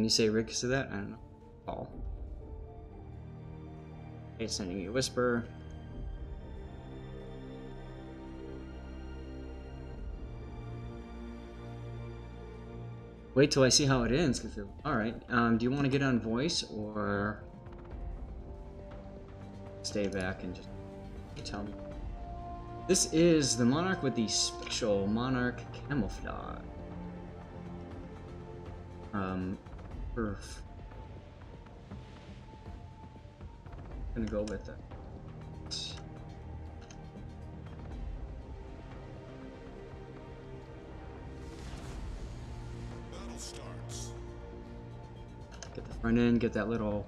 Can you say Rick to that? I don't know. Paul. Okay, sending you a whisper. Wait till I see how it ends. Alright, do you want to get on voice or stay back and just tell me? This is the Monarch with the special Monarch camouflage. Gonna go with it. Battle starts. Get the front end, get that little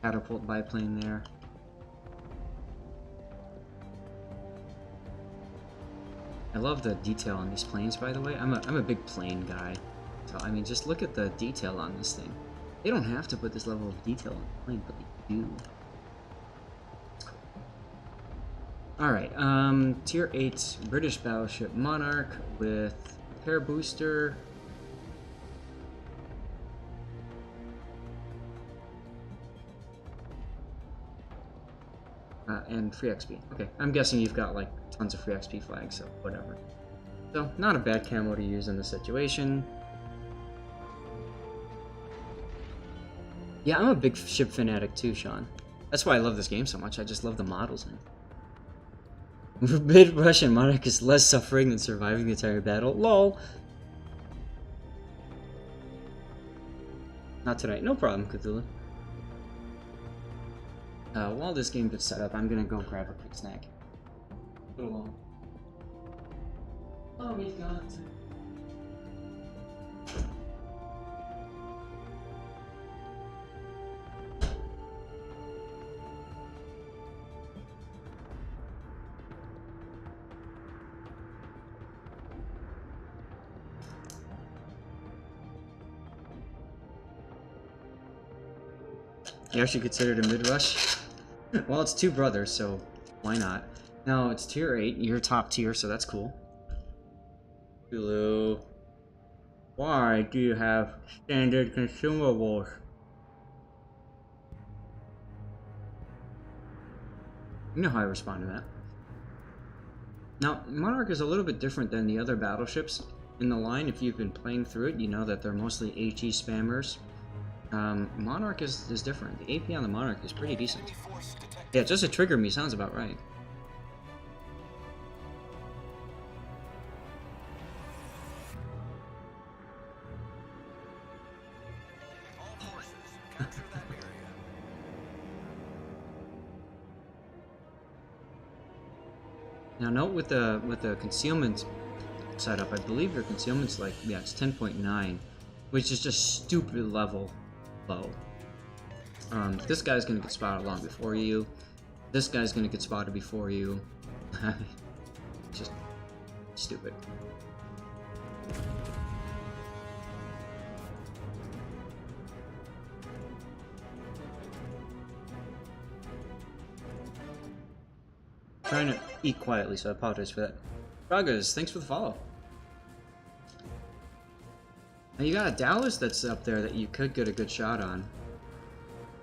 catapult biplane there. I love the detail on these planes, by the way. I'm a big plane guy. So, I mean, just look at the detail on this thing. They don't have to put this level of detail on the plane, but they do. Alright, Tier 8 British battleship Monarch with repair booster. And free XP. Okay, I'm guessing you've got like tons of free XP flags, so whatever. So, not a bad camo to use in this situation. Yeah, I'm a big ship fanatic too, Sean. That's why I love this game so much. I just love the models in it. Mid-Russian Monarch is less suffering than surviving the entire battle. LOL. Not tonight. No problem, Cthulhu. While this game gets set up, I'm gonna go grab a quick snack. A little long. Oh, we've got to. You actually considered a mid-rush? Well, it's two brothers, so why not? No, it's tier 8. You're top tier, so that's cool. Hulu. Why do you have standard consumables? You know how I respond to that. Now, Monarch is a little bit different than the other battleships in the line. If you've been playing through it, you know that they're mostly HE spammers. Monarch is different. The AP on the Monarch is pretty decent. Yeah, just to trigger me sounds about right. Now note with the concealment setup, I believe your concealment's like, yeah, it's 10.9, which is just stupid level low. This guy's gonna get spotted long before you. This guy's gonna get spotted before you. Just stupid. Trying to eat quietly, so I apologize for that. Bragas, thanks for the follow. Now you got a Dallas that's up there that you could get a good shot on.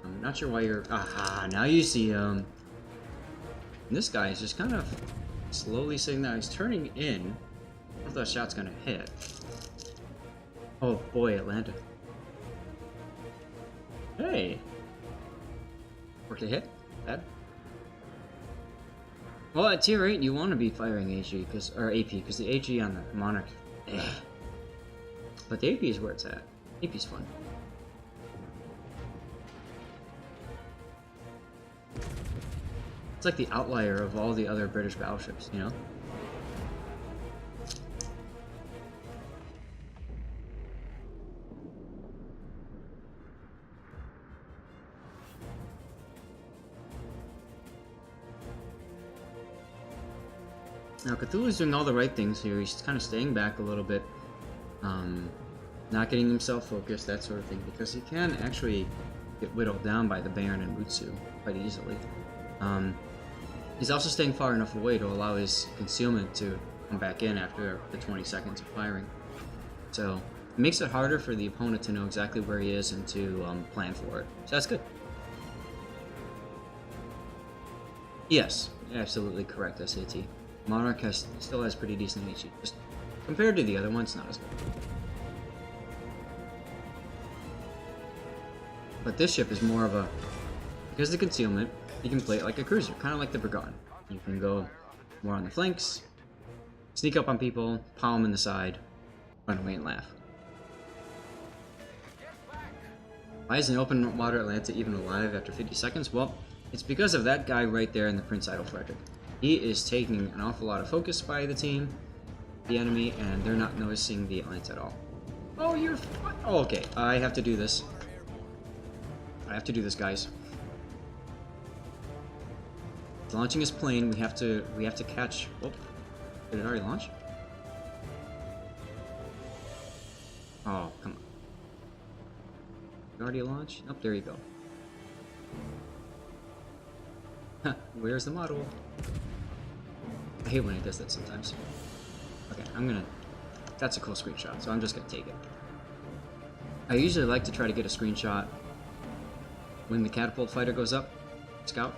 I'm not sure why you're... Aha, now you see him. And this guy is just kind of slowly sitting there. He's turning in. I don't know if that shot's gonna hit. Oh boy, Atlanta. Hey! Worked a hit? Bad? Well, at tier 8, you want to be firing HE, or AP, because the HE on the Monarch, but the AP is where it's at. AP's fun. It's like the outlier of all the other British battleships, you know? Now, Cthulhu's doing all the right things here. He's kind of staying back a little bit, not getting himself focused, that sort of thing, because he can actually get whittled down by the Baron and Mutsu quite easily. He's also staying far enough away to allow his concealment to come back in after the 20 seconds of firing. So, It makes it harder for the opponent to know exactly where he is and to plan for it. So that's good. Yes, absolutely correct, SAT. Monarch still has pretty decent HE. Just compared to the other ones, not as good. But this ship is more of a... Because of the concealment, you can play it like a cruiser, kind of like the Brigand. You can go more on the flanks, sneak up on people, pow them in the side, run away and laugh. Why is an open water Atlanta even alive after 50 seconds? Well, it's because of that guy right there in the Prince Idle Frederick. He is taking an awful lot of focus by the team, the enemy, and they're not noticing the Atlanta at all. Oh, you're... Oh, okay. I have to do this. I have to do this, guys. He's launching his plane. We have to catch... Oh, did it already launch? Oh, come on. Already launch? Oh, there you go. Huh, where's the model? I hate when it does that sometimes. Okay, I'm gonna... That's a cool screenshot, so I'm just gonna take it. I usually like to try to get a screenshot when the catapult fighter goes up, scout.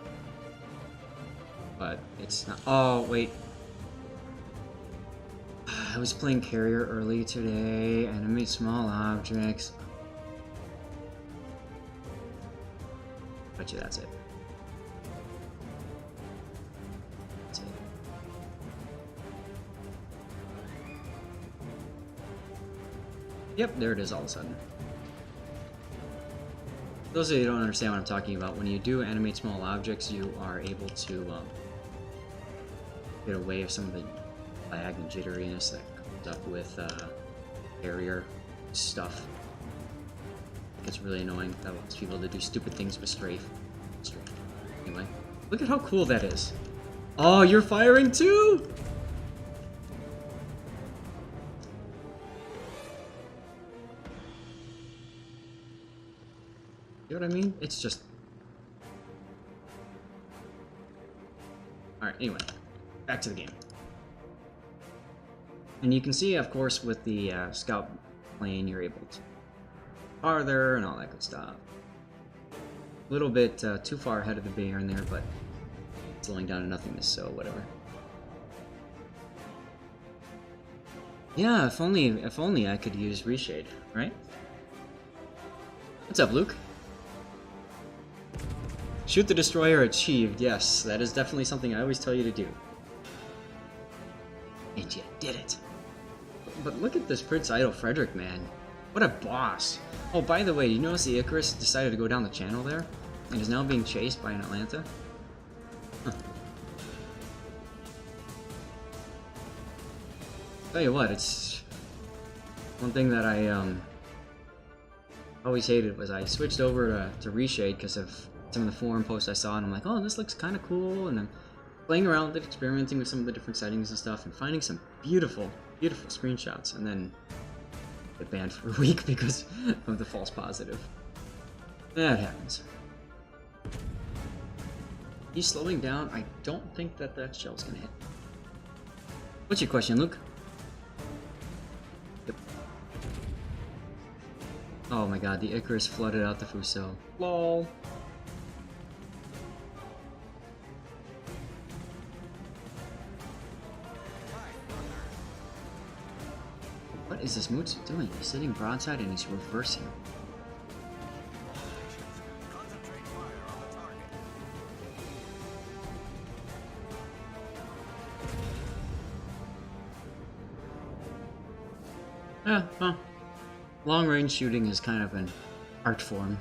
But it's not... Oh, wait. I was playing carrier early today, and I made small objects. Bet you that's it. That's it. Yep, there it is all of a sudden. Those of you who don't understand what I'm talking about, when you do animate small objects, you are able to get away with some of the lag and jitteriness that comes up with carrier stuff. It's really annoying. That allows people to do stupid things with strafe. Anyway, look at how cool that is. Oh, you're firing too? You know what I mean? It's just... Alright, anyway. Back to the game. And you can see, of course, with the scout plane, you're able to farther and all that good stuff. A little bit too far ahead of the bear in there, but slowing down to nothingness, so whatever. Yeah, if only I could use reshade, right? What's up, Luke? Shoot the destroyer achieved. Yes, that is definitely something I always tell you to do. And you did it. But look at this Prince Idle Frederick, man. What a boss. Oh, by the way, you notice the Icarus decided to go down the channel there? And is now being chased by an Atlanta? Huh. Tell you what, it's... One thing that I always hated was I switched over to Reshade because of some of the forum posts I saw, and I'm like, oh, this looks kind of cool, and I'm playing around with it, experimenting with some of the different settings and stuff, and finding some beautiful, beautiful screenshots, and then get banned for a week because of the false positive. That happens. He's slowing down. I don't think that shell's gonna hit. What's your question, Luke? Yep. Oh my god, the Icarus flooded out the Fuso. LOL. What is this Mutsu doing? He's sitting broadside and he's reversing. Yeah, well, long-range shooting is kind of an art form.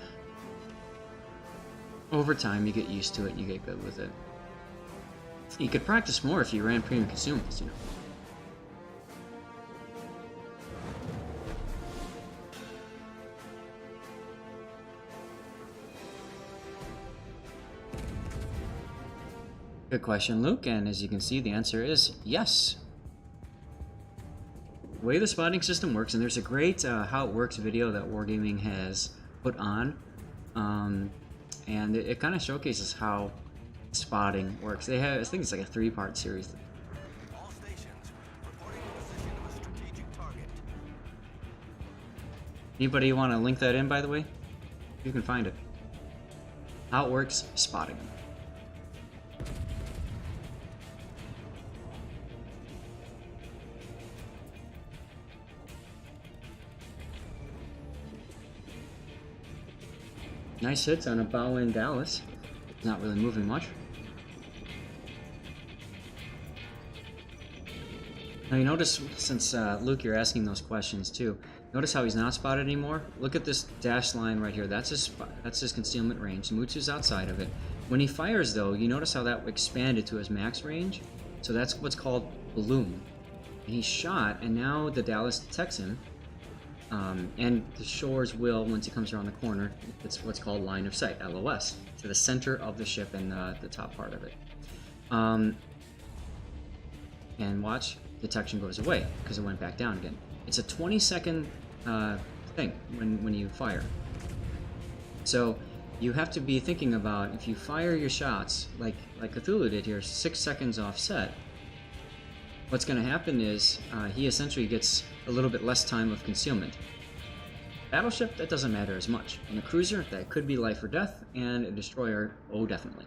Over time, you get used to it and you get good with it. You could practice more if you ran premium consumables, you know. Good question, Luke, and as you can see, the answer is yes. The way the spotting system works, and there's a great how it works video that Wargaming has put on, and it kind of showcases how spotting works. They have, I think it's like a 3-part series. All stations reporting the position of a strategic target. Anybody want to link that in, by the way? You can find it. How it works, spotting them. Nice hits on a bow in Dallas. Not really moving much. Now you notice, since Luke, you're asking those questions too. Notice how he's not spotted anymore. Look at this dashed line right here. That's his concealment range. Mutsu's outside of it. When he fires, though, you notice how that expanded to his max range. So that's what's called balloon. And he shot, and now the Dallas detects him. And the Shores will, once he comes around the corner, it's what's called line of sight, LOS, to the center of the ship and the top part of it. And watch, detection goes away because it went back down again. It's a 20-second thing when you fire. So you have to be thinking about, if you fire your shots like Cthulhu did here, 6 seconds offset, what's going to happen is he essentially gets a little bit less time of concealment. Battleship, that doesn't matter as much. And a cruiser, that could be life or death, and a destroyer, oh definitely.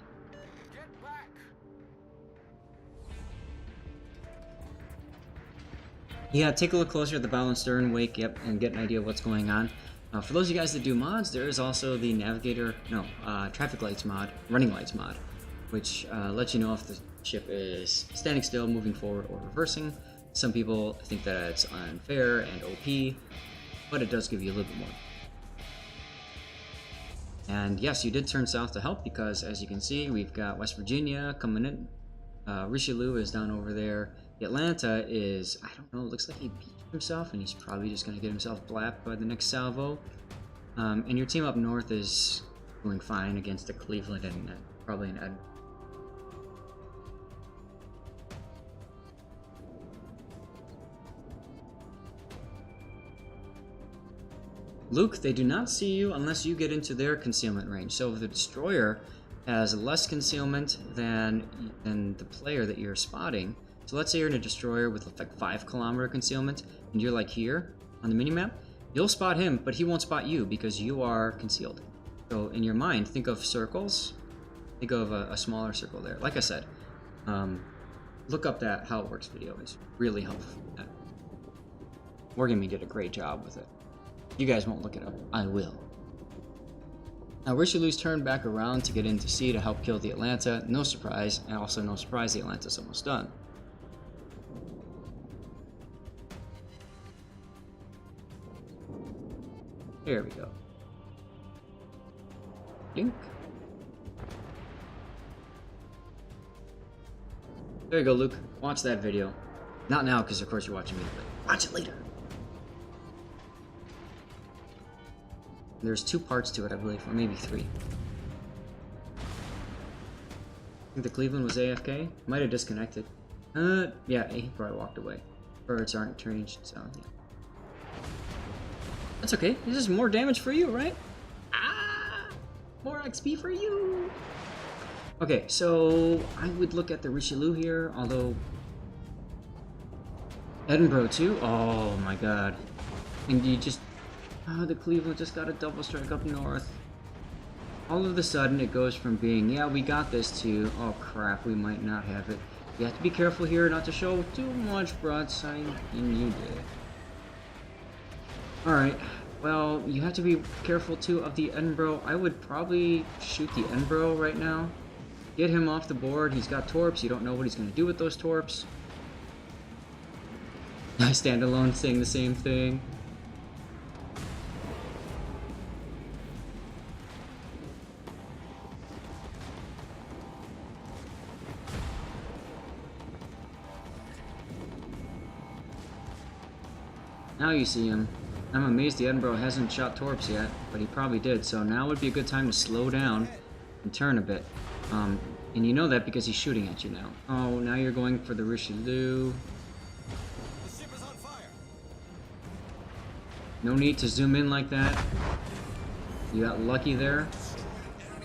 Yeah, take a look closer at the bow and stern, wake, yep, and get an idea of what's going on. For those of you guys that do mods, there is also the traffic lights mod, running lights mod, which lets you know if the ship is standing still, moving forward, or reversing. Some people think that it's unfair and OP, but it does give you a little bit more. And yes, you did turn south to help because, as you can see, we've got West Virginia coming in. Richelieu is down over there. The Atlanta is, I don't know, looks like he beat himself, and he's probably just going to get himself blapped by the next salvo. And your team up north is doing fine against the Cleveland and probably an Ed. Luke, they do not see you unless you get into their concealment range. So if the destroyer has less concealment than the player that you're spotting, so let's say you're in a destroyer with like 5 kilometer concealment, and you're like here on the minimap, you'll spot him, but he won't spot you because you are concealed. So in your mind, think of circles. Think of a smaller circle there. Like I said, look up that How It Works video. It's really helpful. Morgan did a great job with it. You guys won't look it up. I will. Now Richelieu's turned back around to get into sea to help kill the Atlanta. No surprise, and also no surprise the Atlanta's almost done. There we go. Dink. There you go, Luke. Watch that video. Not now, because of course you're watching me, but watch it later. There's 2 parts to it, I believe, or maybe 3. I think the Cleveland was AFK. Might have disconnected. Yeah, he probably walked away. Birds aren't ranged, so yeah. That's okay. This is more damage for you, right? Ah! More XP for you! Okay, so I would look at the Richelieu here, although... Edinburgh too? Oh my god. And you just... Oh, the Cleveland just got a double strike up north. All of a sudden it goes from being, yeah, we got this, to, oh crap, we might not have it. You have to be careful here not to show too much broadside, and you did. Alright, well, you have to be careful too of the Edinburgh. I would probably shoot the Edinburgh right now. Get him off the board. He's got torps. You don't know what he's going to do with those torps. I stand alone saying the same thing. Now you see him. I'm amazed the Edinburgh hasn't shot torps yet, but he probably did, so now would be a good time to slow down and turn a bit. And you know that because he's shooting at you now. Oh, now you're going for the Richelieu. The ship is on fire. No need to zoom in like that. You got lucky there.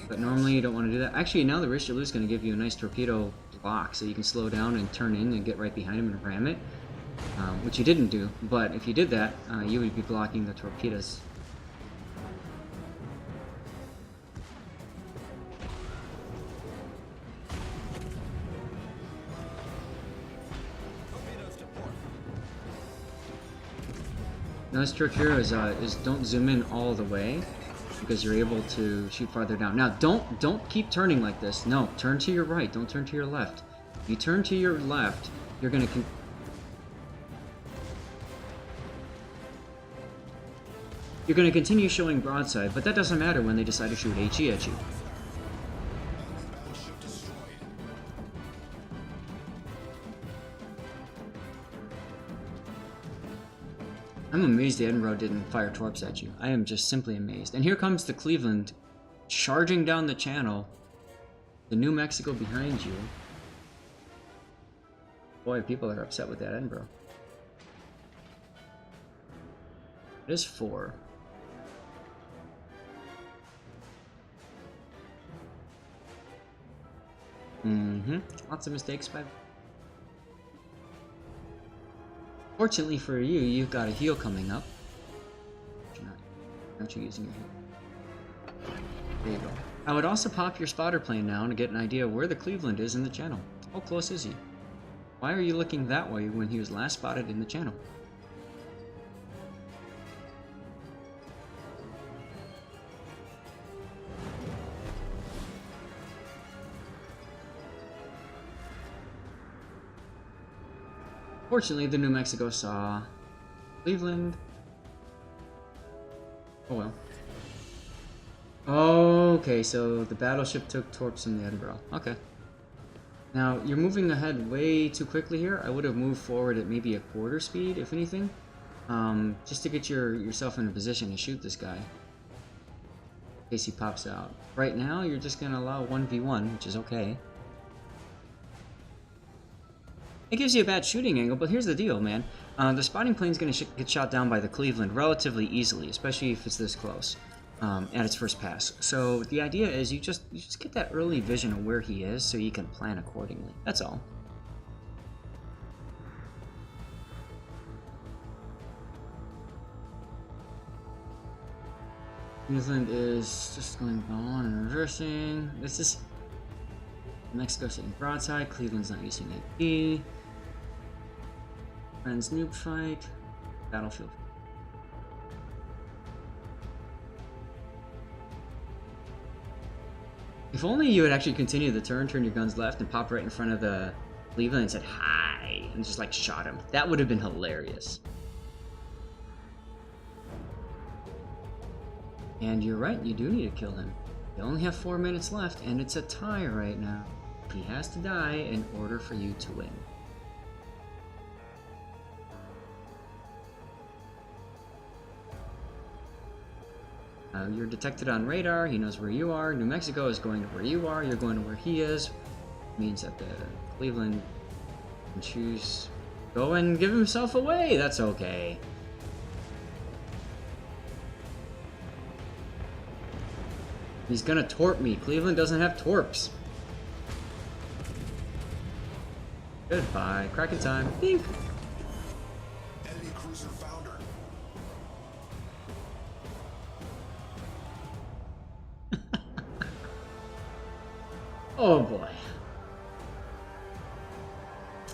But normally you don't want to do that. Actually, now the Richelieu is going to give you a nice torpedo block, so you can slow down and turn in and get right behind him and ram it. Which you didn't do, but if you did that, you would be blocking the torpedoes Another trick here is don't zoom in all the way, because you're able to shoot farther down. Now, don't keep turning like this. No, turn to your right. Don't turn to your left. If you turn to your left, you're gonna continue showing broadside, but that doesn't matter when they decide to shoot HE at you. Battleship destroyed. I'm amazed the Edinburgh didn't fire torps at you. I am just simply amazed. And here comes the Cleveland charging down the channel. The New Mexico behind you. Boy, people are upset with that Edinburgh. It is 4. Lots of mistakes by... Fortunately for you, you've got a heal coming up. Aren't you using your heal? There you go. I would also pop your spotter plane now to get an idea of where the Cleveland is in the channel. How close is he? Why are you looking that way when he was last spotted in the channel? Fortunately, the New Mexico saw Cleveland. Oh well. Okay, so the battleship took torps from the Edinburgh. Okay. Now, you're moving ahead way too quickly here. I would have moved forward at maybe a quarter speed, if anything. Just to get yourself in a position to shoot this guy. In case he pops out. Right now, you're just going to allow 1v1, which is okay. It gives you a bad shooting angle, but here's the deal, man. The spotting plane's going to get shot down by the Cleveland relatively easily, especially if it's this close at its first pass. So the idea is you just get that early vision of where he is so you can plan accordingly. That's all. Cleveland is just going on and reversing. This is Mexico sitting broadside. Cleveland's not using AP. Friends noob fight. Battlefield. If only you had actually continued the turn your guns left, and popped right in front of the Cleveland and said hi, and just like shot him. That would have been hilarious. And you're right, you do need to kill him. You only have 4 minutes left, and it's a tie right now. He has to die in order for you to win. You're detected on radar. He knows where you are. New Mexico is going to where you are. You're going to where he is. Means that the Cleveland can choose go and give himself away. That's okay. He's gonna torp me. Cleveland doesn't have torps. Goodbye. Cracking time. Dink. Enemy cruiser foundered. Oh boy.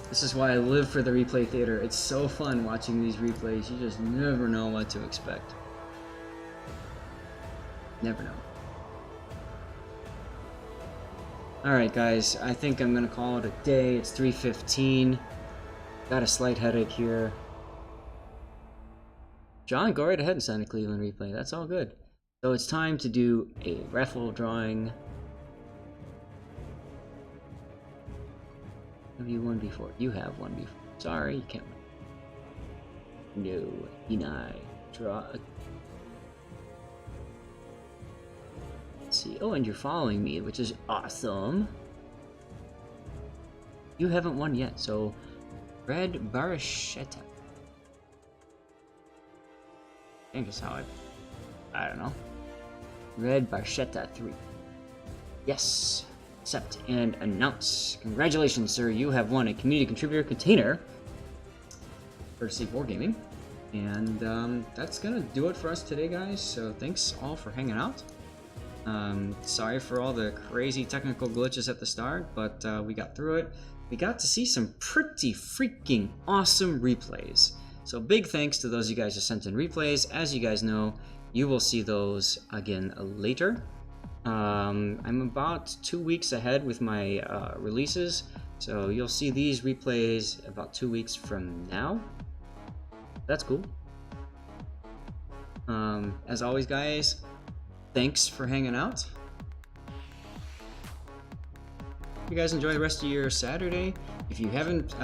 This is why I live for the replay theater. It's so fun watching these replays. You just never know what to expect. Never know. Alright guys, I think I'm gonna call it a day. It's 3:15. Got a slight headache here. John, go right ahead and send a Cleveland replay. That's all good. So it's time to do a raffle drawing. Have you won before? You have won before. Sorry, you can't win. No, deny. Draw. Let's see. Oh, and you're following me, which is awesome. You haven't won yet, so Red Barachetta. I think that's how I don't know. Red Barchetta 3. Yes. Accept and announce. Congratulations, sir. You have won a community contributor container. Courtesy Wargaming. And that's gonna do it for us today, guys. So thanks all for hanging out. Sorry for all the crazy technical glitches at the start, but we got through it. We got to see some pretty freaking awesome replays. So big thanks to those of you guys who sent in replays. As you guys know, you will see those again later. I'm about 2 weeks ahead with my releases, so you'll see these replays about 2 weeks from now. That's cool. As always, guys, thanks for hanging out. You guys enjoy the rest of your Saturday. If you haven't,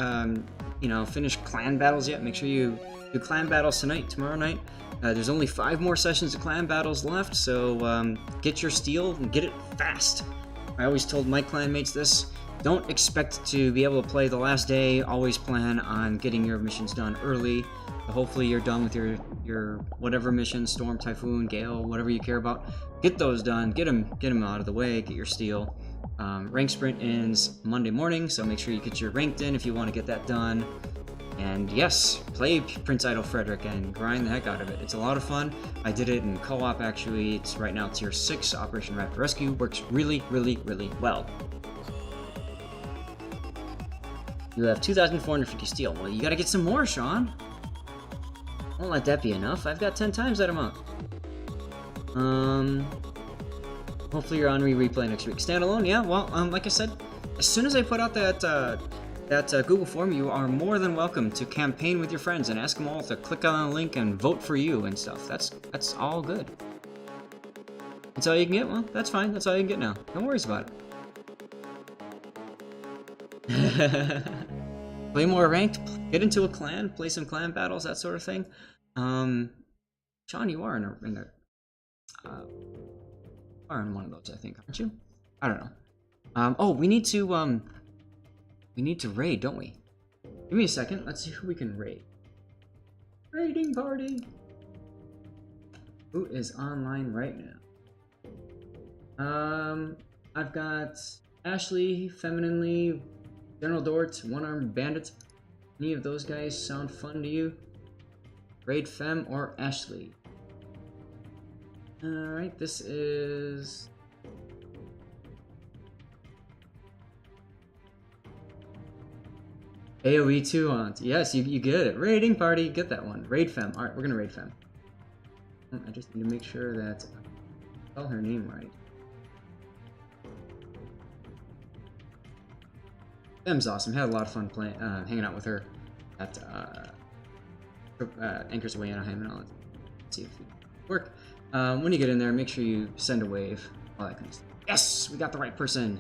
finished clan battles yet, make sure you do clan battles tonight, tomorrow night. There's only 5 more sessions of clan battles left, so get your steel and get it fast. I always told my clan mates this. Don't expect to be able to play the last day. Always plan on getting your missions done early. So hopefully you're done with your whatever mission, Storm, Typhoon, Gale, whatever you care about. Get those done. Get them out of the way. Get your steel. Rank sprint ends Monday morning, so make sure you get your ranked in if you want to get that done. And yes, play Prince Idol Frederick and grind the heck out of it. It's a lot of fun. I did it in co-op actually. It's right now tier 6, Operation Rapid Rescue. Works really, really, really well. You have 2,450 steel. Well, you gotta get some more, Sean. Won't let that be enough. I've got 10 times that amount. Hopefully you're on replay next week. Standalone, yeah. Well, like I said, as soon as I put out that Google form, you are more than welcome to campaign with your friends and ask them all to click on the link and vote for you and stuff. That's all good. That's all you can get? Well, that's fine. That's all you can get now. No worries about it. Play more ranked, get into a clan, play some clan battles, that sort of thing. Sean, you are in one of those, I think, aren't you? I don't know. Oh, we need to raid, don't we? Give me a second. Let's see who we can raid. Raiding party. Who is online right now? I've got Ashley, Femininely, General Dort, One Armed Bandit. Any of those guys sound fun to you? Raid Fem or Ashley? Alright, this is... AoE 2 on. Yes, you get it. Raiding party, get that one. Raid Fem. Alright, we're gonna raid Fem. I just need to make sure that I spell her name right. Fem's awesome. Had a lot of fun playing, hanging out with her at Anchors Away Anaheim and all that. Let's see if it work. When you get in there, make sure you send a wave. All that kind of stuff. Yes, we got the right person.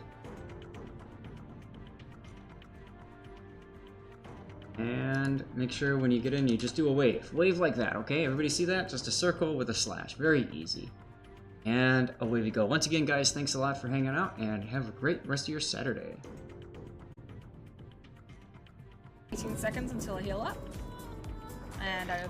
And make sure when you get in, you just do a wave. Wave like that, okay? Everybody see that? Just a circle with a slash. Very easy. And away we go. Once again, guys, thanks a lot for hanging out, and have a great rest of your Saturday. 18 seconds until I heal up. And I